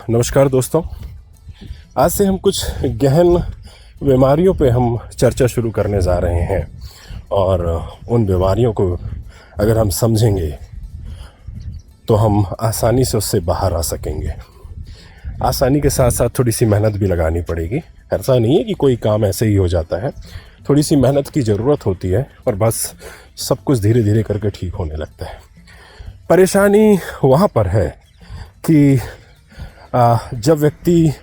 नमस्कार दोस्तों। आज से हम कुछ गहन बीमारियों पे हम चर्चा शुरू करने जा रहे हैं और उन बीमारियों को अगर हम समझेंगे तो हम आसानी से उससे बाहर आ सकेंगे। आसानी के साथ साथ थोड़ी सी मेहनत भी लगानी पड़ेगी। ऐसा नहीं है कि कोई काम ऐसे ही हो जाता है, थोड़ी सी मेहनत की ज़रूरत होती है और बस सब कुछ धीरे धीरे करके ठीक होने लगता है। परेशानी वहाँ पर है कि जब व्यक्ति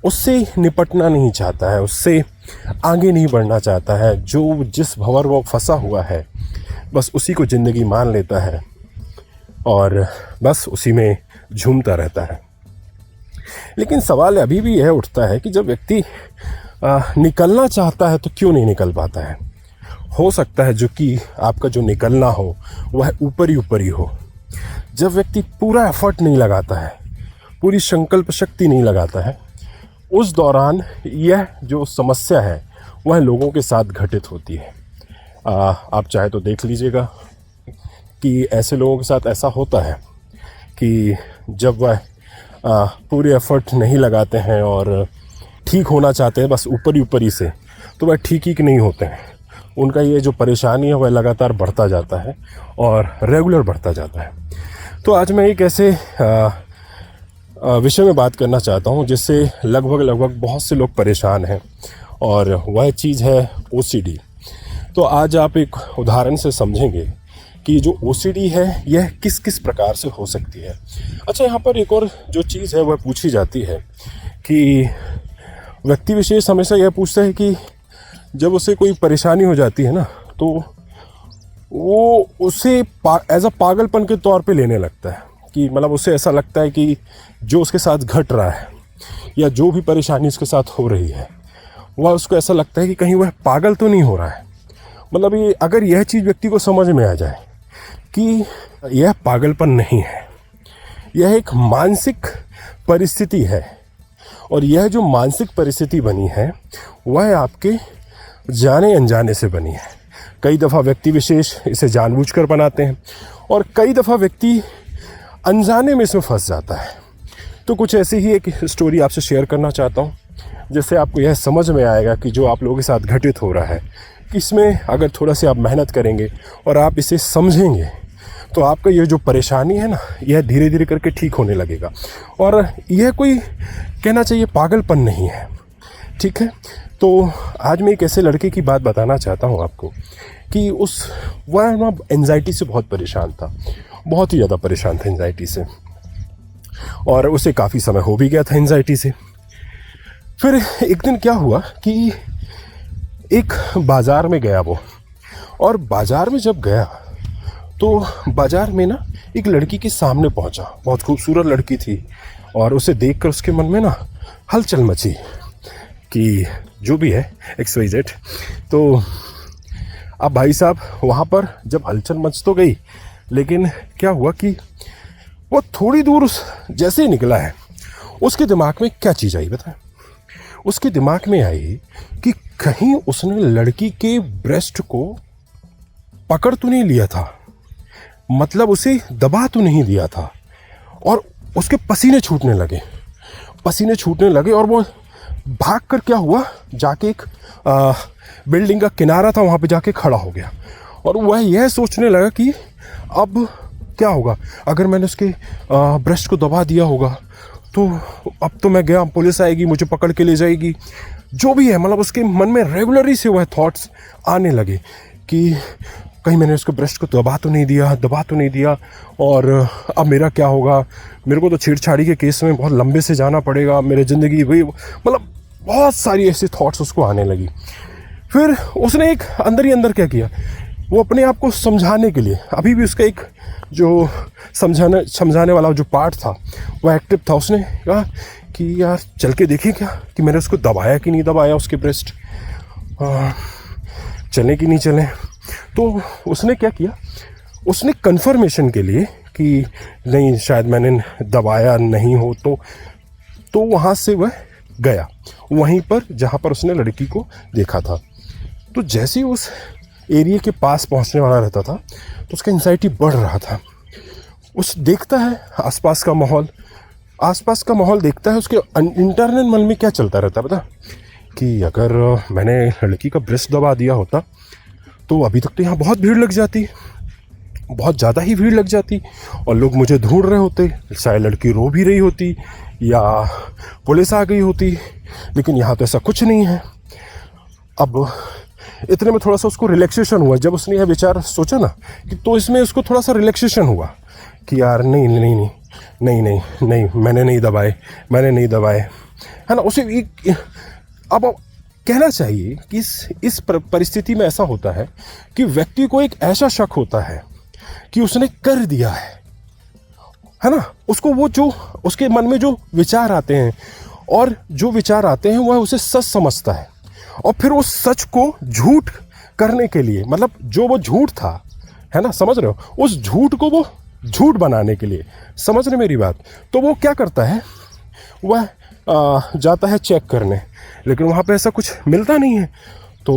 उससे निपटना नहीं चाहता है, उससे आगे नहीं बढ़ना चाहता है, जो जिस भंवर वो फंसा हुआ है बस उसी को ज़िंदगी मान लेता है और बस उसी में झूमता रहता है। लेकिन सवाल अभी भी यह उठता है कि जब व्यक्ति निकलना चाहता है तो क्यों नहीं निकल पाता है। हो सकता है जो कि आपका जो निकलना हो वह ऊपर ही हो। जब व्यक्ति पूरा एफर्ट नहीं लगाता है, पूरी संकल्प शक्ति नहीं लगाता है, उस दौरान यह जो समस्या है वह लोगों के साथ घटित होती है। आप चाहे तो देख लीजिएगा कि ऐसे लोगों के साथ ऐसा होता है कि जब वह पूरे एफर्ट नहीं लगाते हैं और ठीक होना चाहते हैं बस ऊपर ही से, तो वह ठीक ही नहीं होते हैं। उनका ये जो परेशानी है वह लगातार बढ़ता जाता है और रेगुलर बढ़ता जाता है। तो आज मैं एक ऐसे विषय में बात करना चाहता हूँ जिससे लगभग बहुत से लोग परेशान हैं और वह चीज़ है OCD। तो आज आप एक उदाहरण से समझेंगे कि जो OCD है यह किस किस प्रकार से हो सकती है। अच्छा, यहाँ पर एक और जो चीज़ है वह पूछी जाती है कि व्यक्ति विशेष हमेशा यह पूछता है कि जब उसे कोई परेशानी हो जाती है ना तो वो उसे एज अ पागलपन के तौर पे लेने लगता है कि मतलब उसे ऐसा लगता है कि जो उसके साथ घट रहा है या जो भी परेशानी उसके साथ हो रही है वह उसको ऐसा लगता है कि कहीं वह पागल तो नहीं हो रहा है। मतलब ये अगर यह चीज़ व्यक्ति को समझ में आ जाए कि यह पागलपन नहीं है, यह एक मानसिक परिस्थिति है और यह जो मानसिक परिस्थिति बनी है वह आपके जाने अनजाने से बनी है। कई दफ़ा व्यक्ति विशेष इसे जानबूझकर बनाते हैं और कई दफ़ा व्यक्ति अनजाने में इसमें फंस जाता है। तो कुछ ऐसी ही एक स्टोरी आपसे शेयर करना चाहता हूँ जिससे आपको यह समझ में आएगा कि जो आप लोगों के साथ घटित हो रहा है कि इसमें अगर थोड़ा सी आप मेहनत करेंगे और आप इसे समझेंगे तो आपका ये जो परेशानी है ना यह धीरे धीरे करके ठीक होने लगेगा। और यह कोई कहना चाहिए पागलपन नहीं है, ठीक है। तो आज मैं एक ऐसे लड़के की बात बताना चाहता हूँ आपको कि वह ना एंजाइटी से बहुत परेशान था, बहुत ही ज़्यादा परेशान था एंजाइटी से और उसे काफ़ी समय हो भी गया था एंजाइटी से। फिर एक दिन क्या हुआ कि एक बाज़ार में गया वो, और बाज़ार में जब गया तो बाज़ार में ना एक लड़की के सामने पहुंचा। बहुत खूबसूरत लड़की थी और उसे देखकर उसके मन में ना हलचल मची कि जो भी है XYZ। तो अब भाई साहब वहाँ पर जब हलचल मच तो गई, लेकिन क्या हुआ कि वो थोड़ी दूर जैसे ही निकला है उसके दिमाग में क्या चीज़ आई बताएं। उसके दिमाग में आई कि कहीं उसने लड़की के ब्रेस्ट को पकड़ तो नहीं लिया था, मतलब उसे दबा तो नहीं दिया था। और उसके पसीने छूटने लगे और वो भाग कर क्या हुआ, जाके एक बिल्डिंग का किनारा था वहाँ पे जाके खड़ा हो गया और वह यह सोचने लगा कि अब क्या होगा अगर मैंने उसके ब्रेस्ट को दबा दिया होगा तो अब तो मैं गया, पुलिस आएगी, मुझे पकड़ के ले जाएगी, जो भी है। मतलब उसके मन में रेगुलरली से वह थॉट्स आने लगे कि कहीं मैंने उसके ब्रेस्ट को दबा तो नहीं दिया और अब मेरा क्या होगा, मेरे को तो छेड़छाड़ी के केस में बहुत लंबे से जाना पड़ेगा, मेरे ज़िंदगी वही, मतलब बहुत सारी ऐसी थॉट्स उसको आने लगी। फिर उसने एक अंदर ही अंदर क्या किया, वो अपने आप को समझाने के लिए, अभी भी उसका एक जो समझाने वाला जो पार्ट था वह एक्टिव था। उसने कहा कि यार चल के देखें क्या कि मैंने उसको दबाया कि नहीं दबाया, उसके ब्रेस्ट चले कि नहीं चले। तो उसने क्या किया, उसने कंफर्मेशन के लिए कि नहीं शायद मैंने दबाया नहीं हो तो वहाँ से वह गया वहीं पर जहाँ पर उसने लड़की को देखा था। तो जैसे ही उस एरिया के पास पहुंचने वाला रहता था तो उसका एंजाइटी बढ़ रहा था। उस देखता है आसपास का माहौल, आसपास का माहौल देखता है, उसके इंटरनल मन में क्या चलता रहता है पता, कि अगर मैंने लड़की का ब्रेस्ट दबा दिया होता तो अभी तक तो यहाँ बहुत भीड़ लग जाती, बहुत ज़्यादा ही भीड़ लग जाती, और लोग मुझे ढूंढ रहे होते, शायद लड़की रो भी रही होती या पुलिस आ गई होती। लेकिन यहाँ तो ऐसा कुछ नहीं है। अब इतने में थोड़ा सा उसको रिलैक्सेशन हुआ, जब उसने यह विचार सोचा ना कि, तो इसमें उसको थोड़ा सा रिलैक्सेशन हुआ कि यार नहीं नहीं नहीं नहीं नहीं नहीं, मैंने नहीं दबाए, है ना। उसे अब कहना चाहिए कि इस परिस्थिति में ऐसा होता है कि व्यक्ति को एक ऐसा शक होता है कि उसने कर दिया है ना। उसको वो जो उसके मन में जो विचार आते हैं, और जो विचार आते हैं वह उसे सच समझता है, और फिर उस सच को झूठ करने के लिए, मतलब जो वो झूठ था, है ना, समझ रहे हो, उस झूठ को वो झूठ बनाने के लिए, समझ रहे मेरी बात, तो वो क्या करता है, वह जाता है चेक करने, लेकिन वहाँ पे ऐसा कुछ मिलता नहीं है, तो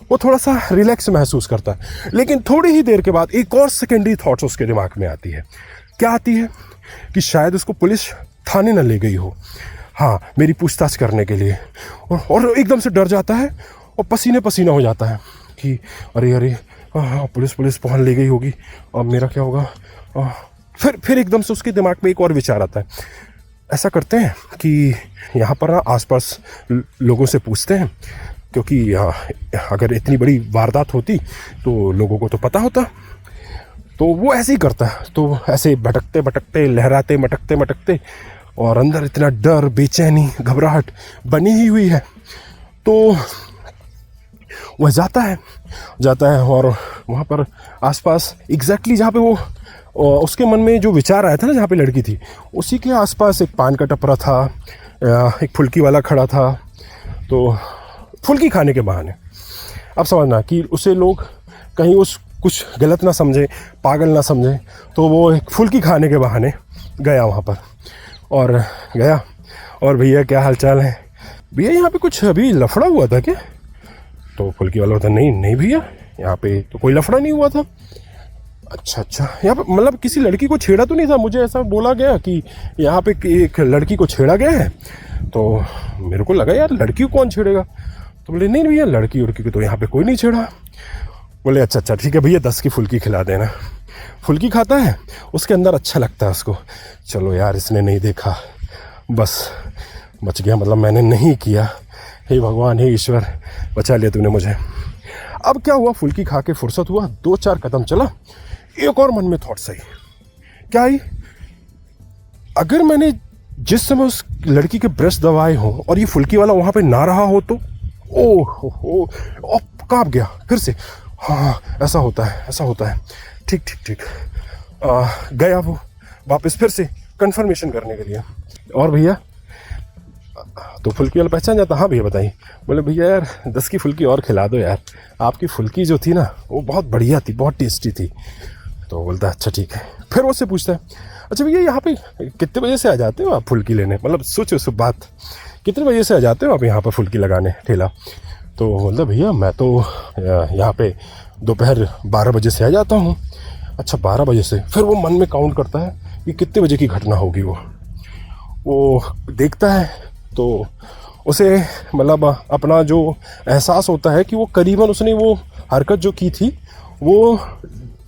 वो थोड़ा सा रिलैक्स महसूस करता है। लेकिन थोड़ी ही देर के बाद एक और सेकेंडरी थॉट्स उसके दिमाग में आती है। क्या आती है कि शायद उसको पुलिस थाने न ले गई हो, हाँ, मेरी पूछताछ करने के लिए, और एकदम से डर जाता है और पसीने पसीना हो जाता है कि अरे अरे, हाँ, पुलिस पहुँच ले गई होगी, अब मेरा क्या होगा। फिर एकदम से उसके दिमाग में एक और विचार आता है। ऐसा करते हैं कि यहाँ पर ना आसपास लोगों से पूछते हैं, क्योंकि अगर इतनी बड़ी वारदात होती तो लोगों को तो पता होता। तो वो ऐसे ही करता है, तो ऐसे भटकते भटकते, लहराते मटकते मटकते, और अंदर इतना डर, बेचैनी, घबराहट बनी ही हुई है, तो वह जाता है और वहाँ पर आसपास एग्जैक्टली जहाँ पे वो उसके मन में जो विचार आया था ना, जहाँ पे लड़की थी, उसी के आसपास एक पान का टपरा था, एक फुल्की वाला खड़ा था। तो फुल्की खाने के बहाने, अब समझना कि उसे लोग कहीं उस कुछ गलत ना समझे, पागल ना समझे, तो वो एक फुल्की खाने के बहाने गया वहाँ पर, और गया, और भैया क्या हाल चाल है, भैया यहाँ पे कुछ अभी लफड़ा हुआ था क्या? तो फुल्की वाला होता, नहीं भैया, यहाँ पे तो कोई लफड़ा नहीं हुआ था। अच्छा, यहाँ पे मतलब किसी लड़की को छेड़ा तो नहीं था? मुझे ऐसा बोला गया कि यहाँ पे एक लड़की को छेड़ा गया है, तो मेरे को लगा यार लड़की को कौन छेड़ेगा, तो बोले नहीं भैया, लड़की उड़की को तो यहाँ पे कोई नहीं छेड़ा। बोले अच्छा ठीक है भैया, 10 की फुल्की खिला देना। फुल्की खाता है, उसके अंदर अच्छा लगता है उसको, चलो यार इसने नहीं देखा, बस बच गया, मतलब मैंने नहीं किया, हे भगवान, हे ईश्वर, बचा लिया तूने मुझे। अब क्या हुआ, फुल्की खा के फुर्सत हुआ, 2-4 कदम चला, एक और मन में थॉट्स आई। क्या आई, अगर मैंने जिस समय उस लड़की के ब्रेस्ट दबाए हो और ये फुल्की वाला वहाँ पे ना रहा हो तो, ओ काँप गया फिर से, हाँ ऐसा होता है, ठीक। गया वो वापस फिर से कंफर्मेशन करने के लिए, और भैया, तो फुल्की वाला पहचान जाता, हाँ भैया बताइए। बोले भैया यार 10 की फुल्की और खिला दो यार, आपकी फुल्की जो थी ना वो बहुत बढ़िया थी, बहुत टेस्टी थी। तो बोलता अच्छा ठीक है। फिर उससे पूछता है, अच्छा भैया यहाँ पे कितने बजे से आ जाते हो आप फुल्की लेने, मतलब सोचो उस बात, कितने बजे से आ जाते हो आप यहाँ पर फुल्की लगाने ठेला? तो बोलता भैया मैं तो यहाँ पे दोपहर 12 बजे से आ जाता हूँ। अच्छा 12 बजे से, फिर वो मन में काउंट करता है कि कितने बजे की घटना होगी। वो देखता है तो उसे मतलब अपना जो एहसास होता है कि वो करीबन उसने वो हरकत जो की थी वो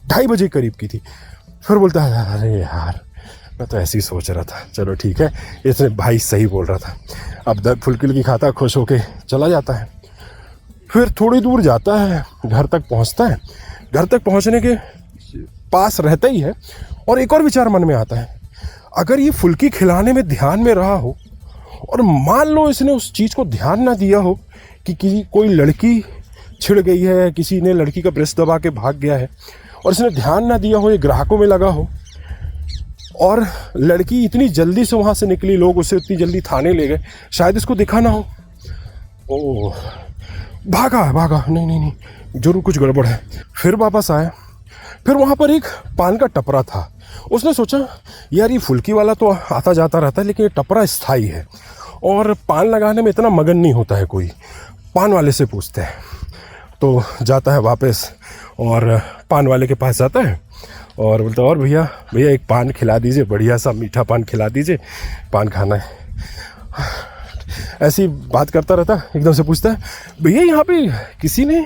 2:30 बजे करीब की थी। फिर बोलता है अरे यार मैं तो ऐसे ही सोच रहा था, चलो ठीक है, इसने भाई सही बोल रहा था। अब फुल्की की खाता खुश होके चला जाता है। फिर थोड़ी दूर जाता है, घर तक पहुंचता है। घर तक पहुंचने के पास रहता ही है और एक और विचार मन में आता है, अगर ये फुल्की खिलाने में ध्यान में रहा हो और मान लो इसने उस चीज़ को ध्यान ना दिया हो कि कोई लड़की छिड़ गई है, किसी ने लड़की का ब्रेस्ट दबा के भाग गया है और इसने ध्यान ना दिया हो, ये ग्राहकों में लगा हो और लड़की इतनी जल्दी से वहाँ से निकली, लोग उसे इतनी जल्दी थाने ले गए, शायद इसको दिखा ना हो, ओ भागा, नहीं जरूर कुछ गड़बड़ है। फिर वापस आया, फिर वहाँ पर एक पान का टपरा था। उसने सोचा यार ये फुल्की वाला तो आता जाता रहता है, लेकिन ये टपरा स्थायी है और पान लगाने में इतना मगन नहीं होता है कोई, पान वाले से पूछते हैं। तो जाता है वापस और पान वाले के पास जाता है और बोलता और भैया भैया एक पान खिला दीजिए, बढ़िया सा मीठा पान खिला दीजिए, पान खाना है। ऐसी बात करता रहता, एकदम से पूछता है भैया यहाँ पे किसी ने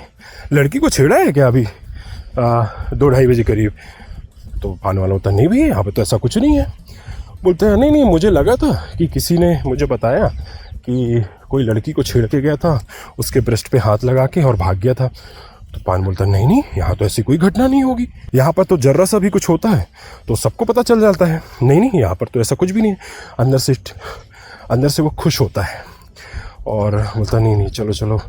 लड़की को छेड़ा है क्या अभी 2-2:30 बजे करीब? तो पान वाला होता नहीं भैया यहाँ पे तो ऐसा कुछ नहीं है। बोलते हैं नहीं मुझे लगा था कि किसी ने मुझे बताया कि कोई लड़की को छेड़ के गया था, उसके ब्रेस्ट पे हाथ लगा के और भाग गया था। तो पान बोलता नहीं यहाँ तो ऐसी कोई घटना नहीं होगी, यहाँ पर तो जर्रा सा भी कुछ होता है तो सबको पता चल जाता है। नहीं यहाँ पर तो ऐसा कुछ भी नहीं है। अंदर से वो खुश होता है और बोलता नहीं चलो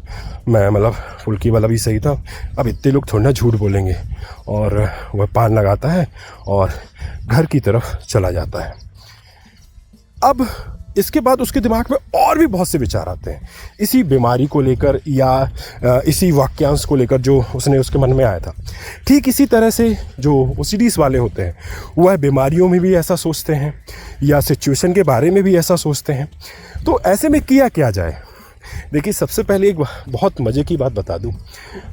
मैं मतलब फुल्की वाला भी सही था, अब इतने लोग थोड़ा ना झूठ बोलेंगे। और वह पान लगाता है और घर की तरफ चला जाता है। अब इसके बाद उसके दिमाग में और भी बहुत से विचार आते हैं इसी बीमारी को लेकर या इसी वाक्यांश को लेकर जो उसके मन में आया था। ठीक इसी तरह से जो ओसीडीज वाले होते हैं वह बीमारियों में भी ऐसा सोचते हैं या सिचुएशन के बारे में भी ऐसा सोचते हैं। तो ऐसे में किया क्या जाए? देखिए सबसे पहले एक बहुत मज़े की बात बता दूं,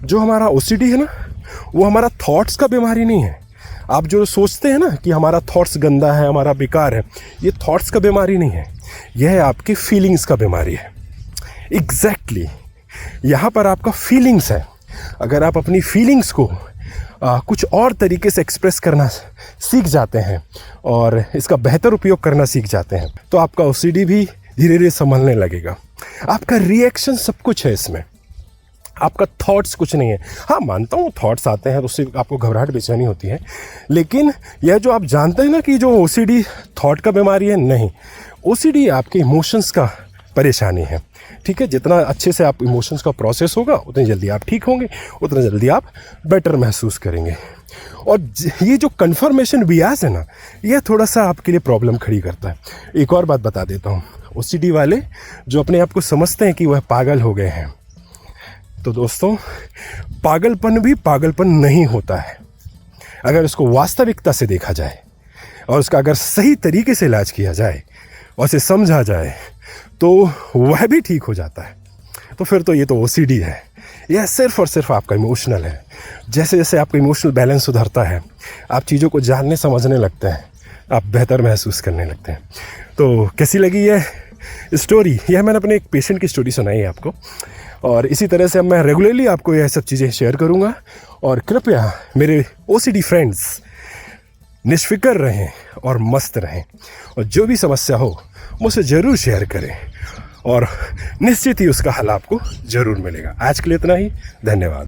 जो हमारा ओसीडी है ना वो हमारा थॉट्स का बीमारी नहीं है। आप जो सोचते हैं ना कि हमारा थॉट्स गंदा है, हमारा बेकार है, ये थॉट्स का बीमारी नहीं है, यह है आपकी फीलिंग्स का बीमारी है। एग्जैक्टली यहाँ पर आपका फीलिंग्स है। अगर आप अपनी फीलिंग्स को कुछ और तरीके से एक्सप्रेस करना सीख जाते हैं और इसका बेहतर उपयोग करना सीख जाते हैं तो आपका ओसीडी भी धीरे धीरे संभलने लगेगा। आपका रिएक्शन सब कुछ है इसमें, आपका थॉट्स कुछ नहीं है। हाँ मानता हूँ थॉट्स आते हैं तो उससे आपको घबराहट बेचैनी होती है, लेकिन यह जो आप जानते हैं ना कि जो ओसीडी थॉट का बीमारी है, नहीं, ओसीडी आपके इमोशंस का परेशानी है। ठीक है, जितना अच्छे से आप इमोशंस का प्रोसेस होगा उतनी जल्दी आप ठीक होंगे, उतना जल्दी आप बेटर महसूस करेंगे। और ये जो कन्फर्मेशन बियास है ना, यह थोड़ा सा आपके लिए प्रॉब्लम खड़ी करता है। एक और बात बता देता हूँ, ओसीडी वाले जो अपने आप को समझते हैं कि वह पागल हो गए हैं, तो दोस्तों पागलपन भी पागलपन नहीं होता है। अगर उसको वास्तविकता से देखा जाए और उसका अगर सही तरीके से इलाज किया जाए और उसे समझा जाए तो वह भी ठीक हो जाता है। तो फिर तो ये तो ओसीडी है, यह सिर्फ और सिर्फ आपका इमोशनल है। जैसे जैसे आपका इमोशनल बैलेंस सुधरता है, आप चीज़ों को जानने समझने लगते हैं, आप बेहतर महसूस करने लगते हैं। तो कैसी लगी यह स्टोरी? यह मैंने अपने एक पेशेंट की स्टोरी सुनाई है आपको, और इसी तरह से मैं रेगुलरली आपको यह सब चीज़ें शेयर करूँगा। और कृपया मेरे ओसीडी फ्रेंड्स निष्फिक्र रहें और मस्त रहें, और जो भी समस्या हो मुझसे ज़रूर शेयर करें और निश्चित ही उसका हल आपको ज़रूर मिलेगा। आज के लिए इतना ही, धन्यवाद।